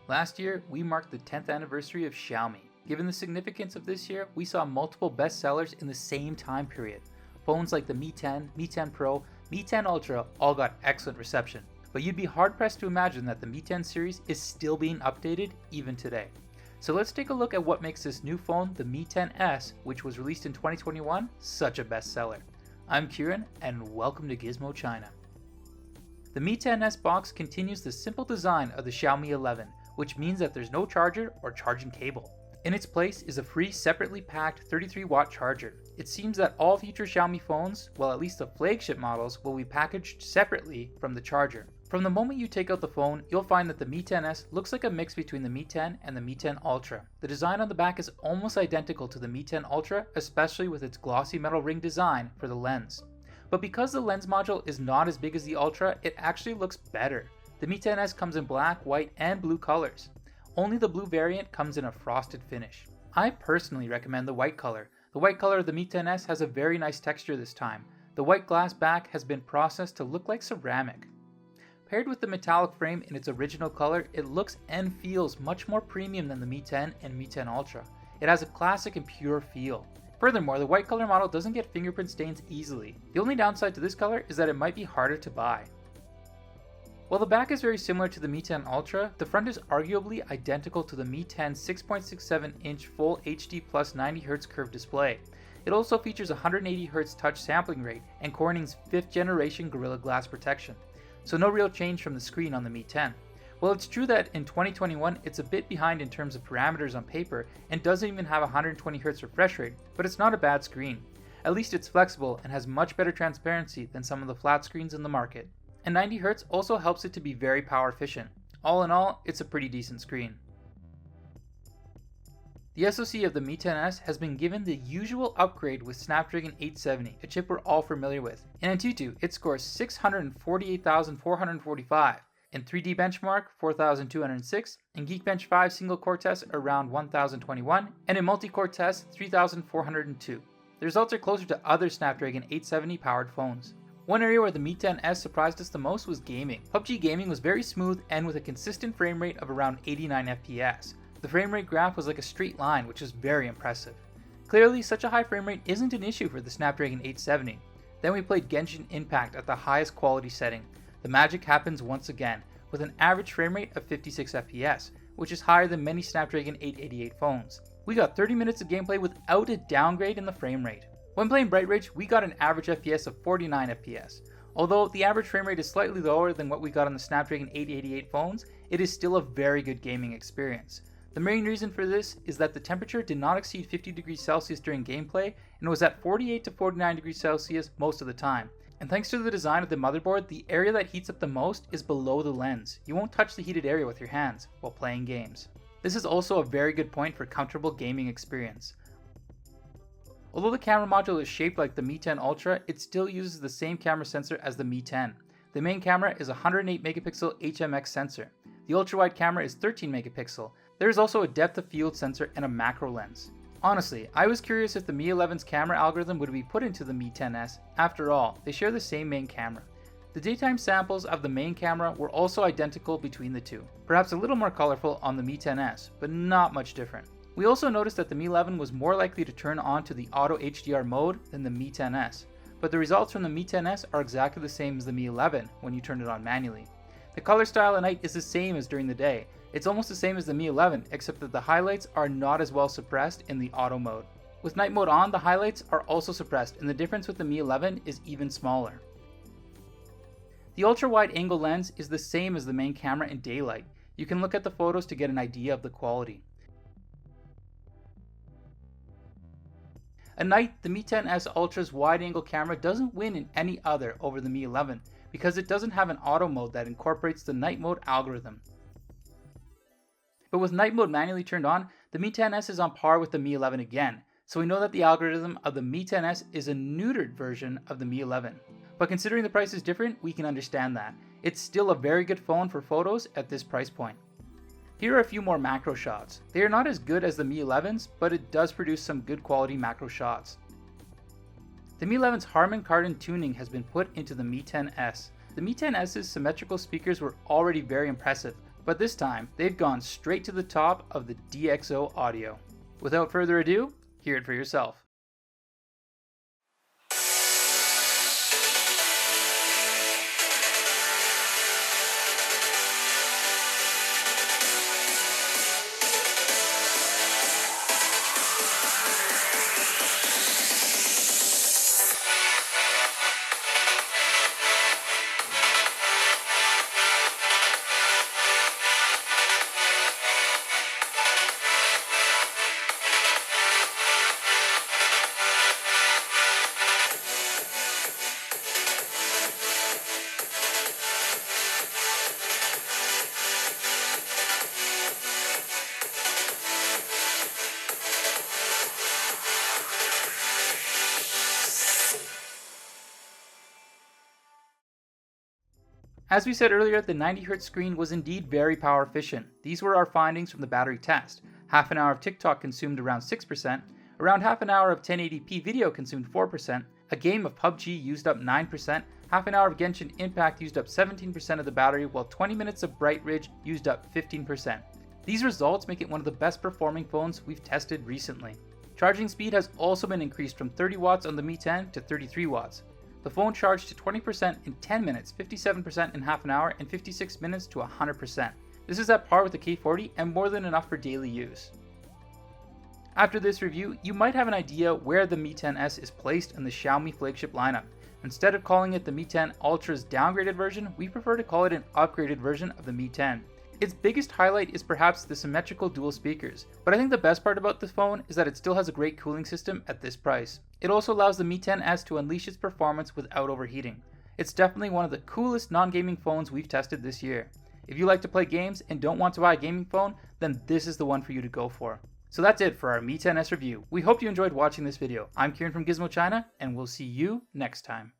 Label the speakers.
Speaker 1: Last year, we marked the 10th anniversary of Xiaomi. Given the significance of this year, we saw multiple bestsellers in the same time period. Phones like the Mi 10, Mi 10 Pro, Mi 10 Ultra all got excellent reception. But you'd be hard-pressed to imagine that the Mi 10 series is still being updated even today. So let's take a look at what makes this new phone, the Mi 10s, which was released in 2021, such a bestseller. I'm Kieran, and welcome to Gizmochina. The Mi 10s box continues the simple design of the Xiaomi 11, which means that there's no charger or charging cable. In its place is a free separately packed 33-watt charger. It seems that all future Xiaomi phones, well at least the flagship models, will be packaged separately from the charger. From the moment you take out the phone, you'll find that the Mi 10s looks like a mix between the Mi 10 and the Mi 10 Ultra. The design on the back is almost identical to the Mi 10 Ultra, especially with its glossy metal ring design for the lens. But because the lens module is not as big as the Ultra, it actually looks better. The Mi 10s comes in black, white, and blue colors. Only the blue variant comes in a frosted finish. I personally recommend the white color. The white color of the Mi 10s has a very nice texture this time. The white glass back has been processed to look like ceramic. Paired with the metallic frame in its original color, it looks and feels much more premium than the Mi 10 and Mi 10 Ultra. It has a classic and pure feel. Furthermore, the white color model doesn't get fingerprint stains easily. The only downside to this color is that it might be harder to buy. While the back is very similar to the Mi 10 Ultra, the front is arguably identical to the Mi 10 6.67-inch Full HD plus 90Hz curved display. It also features 180Hz touch sampling rate and Corning's 5th generation Gorilla Glass protection. So no real change from the screen on the Mi 10. Well, it's true that in 2021 it's a bit behind in terms of parameters on paper and doesn't even have 120Hz refresh rate, but it's not a bad screen. At least it's flexible and has much better transparency than some of the flat screens in the market. And 90Hz also helps it to be very power efficient. All in all, it's a pretty decent screen. The SoC of the Mi 10s has been given the usual upgrade with Snapdragon 870, a chip we're all familiar with. In Antutu, it scores 648,445, in 3D Benchmark 4,206, in Geekbench 5 single core test around 1,021, and in multi-core test 3,402. The results are closer to other Snapdragon 870 powered phones. One area where the Mi 10s surprised us the most was gaming. PUBG gaming was very smooth and with a consistent frame rate of around 89 FPS. The frame rate graph was like a straight line, which is very impressive. Clearly, such a high frame rate isn't an issue for the Snapdragon 870. Then we played Genshin Impact at the highest quality setting. The magic happens once again, with an average frame rate of 56 FPS, which is higher than many Snapdragon 888 phones. We got 30 minutes of gameplay without a downgrade in the frame rate. When playing Bright Ridge, we got an average FPS of 49 FPS. Although the average frame rate is slightly lower than what we got on the Snapdragon 888 phones, it is still a very good gaming experience. The main reason for this is that the temperature did not exceed 50 degrees Celsius during gameplay and was at 48 to 49 degrees Celsius most of the time. And thanks to the design of the motherboard, the area that heats up the most is below the lens. You won't touch the heated area with your hands while playing games. This is also a very good point for comfortable gaming experience. Although the camera module is shaped like the Mi 10 Ultra, it still uses the same camera sensor as the Mi 10. The main camera is a 108 megapixel HMX sensor. The ultra-wide camera is 13 megapixel. There is also a depth of field sensor and a macro lens. Honestly, I was curious if the Mi 11's camera algorithm would be put into the Mi 10s. After all, they share the same main camera. The daytime samples of the main camera were also identical between the two. Perhaps a little more colorful on the Mi 10s, but not much different. We also noticed that the Mi 11 was more likely to turn on to the auto HDR mode than the Mi 10s, but the results from the Mi 10s are exactly the same as the Mi 11 when you turn it on manually. The color style at night is the same as during the day. It's almost the same as the Mi 11, except that the highlights are not as well suppressed in the auto mode. With night mode on, the highlights are also suppressed, and the difference with the Mi 11 is even smaller. The ultra-wide angle lens is the same as the main camera in daylight. You can look at the photos to get an idea of the quality. At night, the Mi 10s Ultra's wide-angle camera doesn't win in any other over the Mi 11 because it doesn't have an auto mode that incorporates the night mode algorithm. But with night mode manually turned on, the Mi 10s is on par with the Mi 11 again, so we know that the algorithm of the Mi 10s is a neutered version of the Mi 11. But considering the price is different, we can understand that. It's still a very good phone for photos at this price point. Here are a few more macro shots. They are not as good as the Mi 11's, but it does produce some good quality macro shots. The Mi 11's Harman Kardon tuning has been put into the Mi 10s. The Mi 10s's symmetrical speakers were already very impressive, but this time they've gone straight to the top of the DxO audio. Without further ado, hear it for yourself. As we said earlier, the 90Hz screen was indeed very power efficient. These were our findings from the battery test. Half an hour of TikTok consumed around 6%, around half an hour of 1080p video consumed 4%, a game of PUBG used up 9%, half an hour of Genshin Impact used up 17% of the battery, while 20 minutes of Bright Ridge used up 15%. These results make it one of the best performing phones we've tested recently. Charging speed has also been increased from 30 watts on the Mi 10 to 33 watts. The phone charged to 20% in 10 minutes, 57% in half an hour, and 56 minutes to 100%. This is at par with the K40 and more than enough for daily use. After this review, you might have an idea where the Mi 10s is placed in the Xiaomi flagship lineup. Instead of calling it the Mi 10 Ultra's downgraded version, we prefer to call it an upgraded version of the Mi 10. Its biggest highlight is perhaps the symmetrical dual speakers, but I think the best part about this phone is that it still has a great cooling system at this price. It also allows the Mi 10s to unleash its performance without overheating. It's definitely one of the coolest non-gaming phones we've tested this year. If you like to play games and don't want to buy a gaming phone, then this is the one for you to go for. So that's it for our Mi 10s review. We hope you enjoyed watching this video. I'm Kieran from Gizmochina, and we'll see you next time.